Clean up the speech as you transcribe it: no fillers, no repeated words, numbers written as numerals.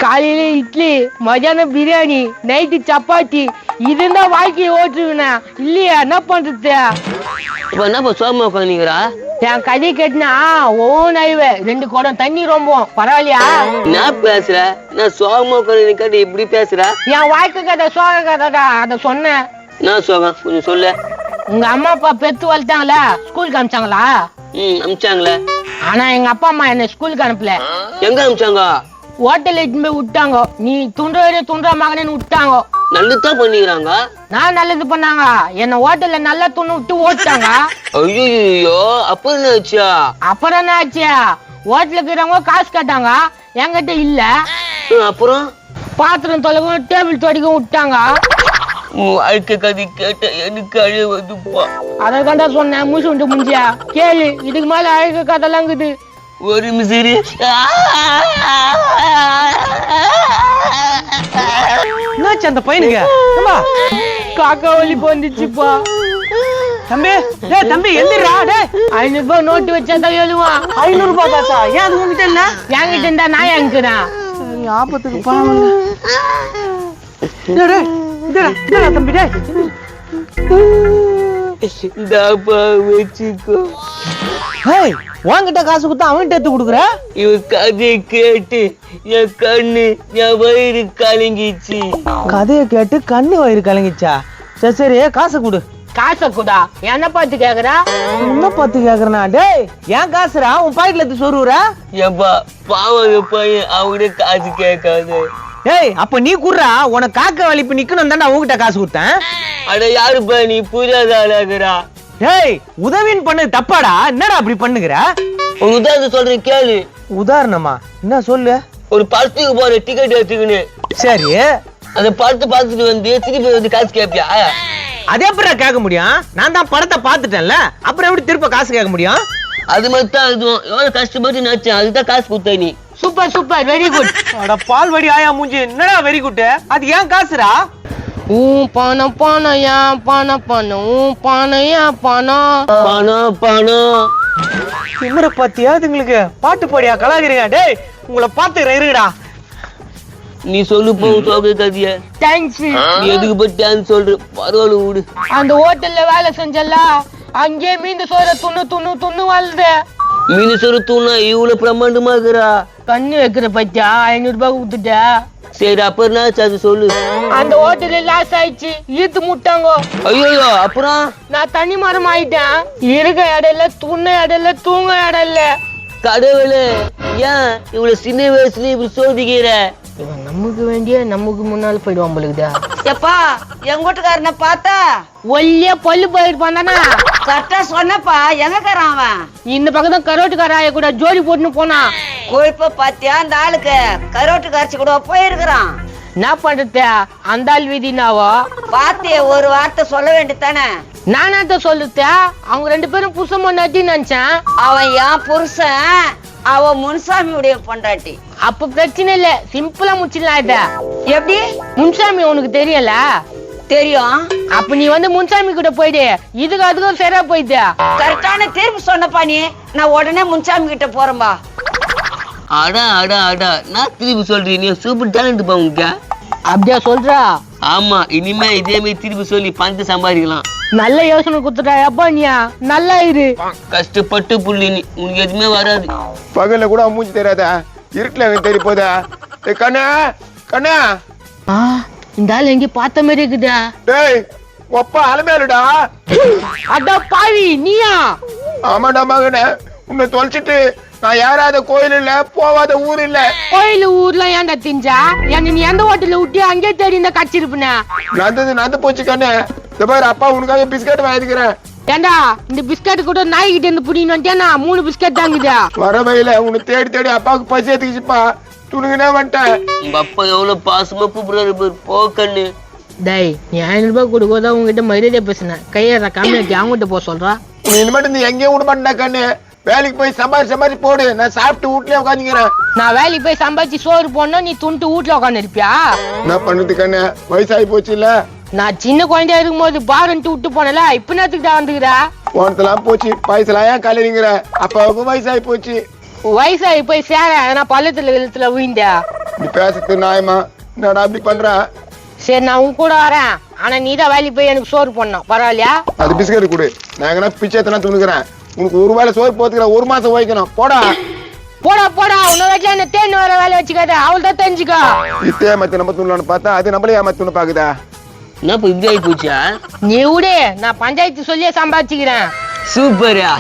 காலையில இட்லி, மதியானம் பிரியாணி, நைட்டு சப்பாத்தி. இதுதான் வாழ்க்கையை ஓட்டுருவேண்ணா. இல்லையா என்ன பண்றது? இப்ப என்னப்பா சோகமா உட்காந்துக்கிறா? என் கதை கேட்டுனா ஓன் ஆய்வே 2 குடம் தண்ணி ரொம்ப பரவாயில்லையா? என்ன பேசுற? நான் சோகமா உட்காந்து கேட்டு இப்படி பேசுற? என் வாழ்க்கை கதை சோக கதைடா, அத சொன்னேன். என்ன சோகம் கொஞ்சம் சொல்லு. உங்க அம்மா அப்பா பெத்து வளர்த்தாங்களா? ஸ்கூலுக்கு அனுப்பிச்சாங்களா? அனுப்பிச்சாங்களே. ஆனா எங்க அப்பா அம்மா என்ன ஸ்கூலுக்கு அனுப்பல. எங்க அனுப்பிச்சாங்க? ஹோட்டல் எடுத்துன்னு போய் விட்டாங்க. நீ துண்ட மகனு விட்டாங்க. நல்லதுதான் பண்ணிக்கிறாங்க. நான் நல்லது பண்ணாங்க. என்ன ஹோட்டல்ல நல்லா துண்ணு விட்டு ஓட்டாங்க. ஐயோ அப்புறம் என்ன ஆச்சா? அப்புறம் என்ன ஆச்சு? ஹோட்டலுக்கு இருக்கிறவங்க காசு கேட்டாங்க, என்கிட்ட இல்ல. அப்புறம் பாத்திரம் தொலைக்கும் டேபிள் துடைக்கும் விட்டாங்க. வாழ்க்கை கதை கேட்ட எனக்கு அழுவதுப்பா. அதை கண்டா சொன்னேன் மூச்சு விட்டு முடிஞ்சியா கேளு. இதுக்கு மேல அழகு கதைலாம் இருக்குது. ஒரு மிசிறி என்னாச்சு அந்த பையனுக்கு? காக்கா வலி வந்துச்சுப்பா. தம்பி டேய் தம்பி எந்திரா டேய். 500 ரூபாய் நோட்டு வச்சாதான் எழுவான். 500 ரூபாய் காசா? ஏன் அது உங்ககிட்ட இல்ல? என்கிட்ட இருந்தா நான் எங்கிறேன். ஆபத்துக்கு பாவம். டேய் டேய் இதடா தம்பி டேய். தாப்பா வச்சுக்கோ. ஹேய் வாங்கிட்ட காசு கொடுத்தா அவன்கிட்ட எடுத்து கொடுக்குற? இவன் கதையை கேட்டு என் கண்ணு என் வயிறு கலங்கிச்சு. கதையை கேட்டு கண்ணு வயிறு கலங்கிச்சா? சரி சரி காசை கொடு. காசை கூடா என்ன பார்த்து கேக்குறா? என்ன பார்த்து கேக்குறனா? டேய் ஏன் காசுரா உன் பாக்கெட்ல எடுத்து சொருவுற? ஏப்பா பாவம் பையன் அவங்கிட்ட காசு கேட்காது. டேய் அப்ப நீ குடுறா. உனக்கு காக்க வலிப்பு நிக்கணும் தானே உங்ககிட்ட காசு கொடுத்தேன். அட யாருப்பா நீ புரியாதாளாகிறா? டேய் உதவின்னு பண்ணது தப்பாடா. என்னடா அப்படி பண்ணுகிற? ஒரு உதாரணம் சொல்றேன் கேளு. உதாரணமா? என்ன சொல்லு. ஒரு படத்துக்கு போற டிக்கெட் எடுத்துக்கின்னு சரி அந்த படத்தை பார்த்துட்டு வந்து திருப்பி வந்து காசு கேட்பியா? அதே எப்படி கேட்க முடியும்? நான் தான் படத்தை பார்த்துட்டேன்ல, அப்புறம் எப்படி திருப்ப காசு கேட்க முடியும்? அது மாதிரி தான் இதுவும். எவ்வளவு கஷ்டப்பட்டு நினைச்சேன், அதுதான் காசு கொடுத்த நீ. Super super very good. அட பால்வடி ஆயா மூஞ்சி என்னடா வெரி குட்? அது ஏன் காசுரா? பணம் பணம் ஏன் பணம் பணம் பணம் ஏன் பணம் பணம் பணம். திமுற பாத்தியா இதுங்களுக்கு? பாட்டு பாடியா கலாகிறீங்க? டேய் உங்களை பாத்துக்கிறேன் இருங்கடா. நீ சொல்லு போ சோக கதைய. தேங்க்ஸ். நீ எதுக்கு பட்டான்னு சொல்ற? பரவாயில்ல விடு. அந்த ஹோட்டல்ல வேலை செஞ்சல அங்கே மீந்து சோற துண்ணு வாழ்ந்த. மீன் சொரு தூணா இவ்வளவு பிரம்மாண்டமா இருக்கிறா? கண்ணு வைக்கிற பத்தியா 500 ரூபாய் கொடுத்துட்ட. சரி அப்புறம் என்ன அது சொல்லு. அந்த ஹோட்டல்ல லாஸ் ஆயிடுச்சு, ஈத்து முட்டாங்க. ஐயோ அப்புறம்? நான் தனி மரம் ஆயிட்டேன். இருக்க இடம் இல்ல, துண்ண இடம் இல்ல, தூங்க இடம் இல்ல. கடவுளே ஏன் இவ்வளவு சின்ன வயசுல இப்படி சோதிக்கிற? இவன் நமக்கு வேண்டிய நமக்கு முன்னால போயிடுவான் போலுக்குதா. எப்பா எங்க வீட்டுக்காரனை பார்த்தா ஒல்லியா பல்லு போயிருப்பான் தானே? கரெக்டா சொன்னப்பா. எங்கக்காரன் அவன்? இந்த பக்கம் தான் கரோட்டுக்காராய கூட ஜோடி போட்டுன்னு போனான். கொழுப்ப பாத்தியா அந்த ஆளுக்கு? கரோட்டு கரைச்சி கூட போயிருக்கிறான். என்ன பண்றது? அந்த ஆள் விதினாவோ பாத்திய ஒரு வார்த்தை சொல்ல வேண்டியதானே? நானாத்த சொல்லுத்த. அவங்க 2 பேரும் புருஷமா நட்டி நினைச்சேன். அவன் என் புருஷன், அவ முன்சாமியுடைய பொண்டாட்டி. அப்ப பிரச்சனை இல்ல, சிம்பிளா முடிச்சிடலாம். இத எப்படி? முன்சாமி உனக்கு தெரியல? தெரியும். அப்ப நீ வந்து முன்சாமி கூட போயிடு. இதுக்கு அதுக்கும் சரியா போயிட்டு. கரெக்டான தீர்ப்பு சொன்னப்பா நீ. நான் உடனே முன்சாமி கிட்ட போறேன்பா. அடா அடா அடா நான் திருப்பி சொல்றேன். நீ சூப்பர் டேலண்ட் பா உங்க. அப்படியா சொல்றா? ஆமா இனிமே இதே மாதிரி திருப்பி சொல்லி பணத்தை சம்பாதிக்கலாம். நல்ல யோசனை குத்துட்டா. அப்பா நீயா நல்லா இரு. கஷ்டப்பட்டு புள்ளி நீ, உனக்கு எதுவுமே வராது. பகல்ல கூட மூஞ்சி தெரியாதா? இருட்டுல எனக்கு தெரிய போதா? கண்ணா கண்ணா. இந்த ஆள் எங்க பார்த்த மாதிரி இருக்குதா? டேய் ஒப்பா அலமேலுடா. அட பாவி நீயா? ஆமாடா மகனே, உன்னை தொலைச்சிட்டு நான் யாராவது கோயில் இல்ல, போவாத ஊர் இல்ல. கோயில் ஊர்ல ஏன்டா திஞ்சா? என்ன நீ எந்த ஹோட்டல்ல விட்டு அங்கே தேடி இந்த கச்சிருப்பன? நடந்து போச்சு கண்ணு. இந்த பாரு அப்பா உனக்காக பிஸ்கட் வாங்கிக்கிறேன். ஏண்டா இந்த பிஸ்கட் கூட நாய்கிட்ட இருந்து புடிங்கன்னு 3 பிஸ்கட் தாங்குதா? வர வயல உன்னை தேடி அப்பாவுக்கு பசி ஏத்துக்கிச்சுப்பா. துணுங்கனே வந்துட்டேன். உங்க அப்பா எவ்வளவு பாசமா கூப்பிடுறாரு போ கண்ணு. டேய் நீ 500 ரூபாய் கொடுக்கோதான் உங்ககிட்ட மரியாதை பேசுனேன். கையற காமியாக்கி அவங்ககிட்ட போக சொல்றா. நீ இனிமேட்டு இந்த எங்கேயும் விட மாட்டா கண்ணு. வேலைக்கு போய் சம்பாதிச்சு போடு. நான் சாப்பிட்டு வீட்லயே உட்காந்துக்கிறேன். நான் வேலைக்கு போய் சம்பாதிச்சு சோறு போடணும், நீ துண்டு வீட்டுல உட்காந்து இருப்பியா? என்ன பண்ணுறது கண்ணு, வயசாகி போச்சு இல்ல. நான் சின்ன குழந்தையா இருக்கும் போது பாருன்ட்டு விட்டு போனல, இப்ப நேரத்துக்கிட்ட வந்துக்கிறா? போனதெல்லாம் போச்சு, வயசுல ஏன் கலரிங்கிற? அப்பாவுக்கும் வயசாகி போச்சு. வயசாகி போய் சேர பள்ளத்துல விழுத்துல விழுந்தா நீ பேசுறது நியாயமா? என்னடா அப்படி பண்ற? சரி நான் உன் கூட வரேன், ஆனா நீ தான் வேலைக்கு போய் எனக்கு சோறு பண்ணணும், பரவாயில்லையா? அது பிஸ்கட் கொடு, நான் எங்கன்னா பிச்சை எத்தனை துணுக்குறேன். உனக்கு ஒரு வேளை சோறு போத்துக்கிற 1 மாசம் வைக்கணும். போடா போடா போடா, உன்ன வீட்டுல என்ன தேன் வர வேலை வச்சுக்காத, அவள் தான் தெரிஞ்சுக்கோ. இத்தே மத்தி நம்ம துணுலான்னு பார்த்தா அது நம்மளே ஏமாத்துன்னு பாக்குதா? என்ன இப்படி ஆகி போச்சா? நீ விடு, நான் பஞ்சாயத்து சொல்லியே சம்பாதிச்சுக்கிறேன். சூப்பரா.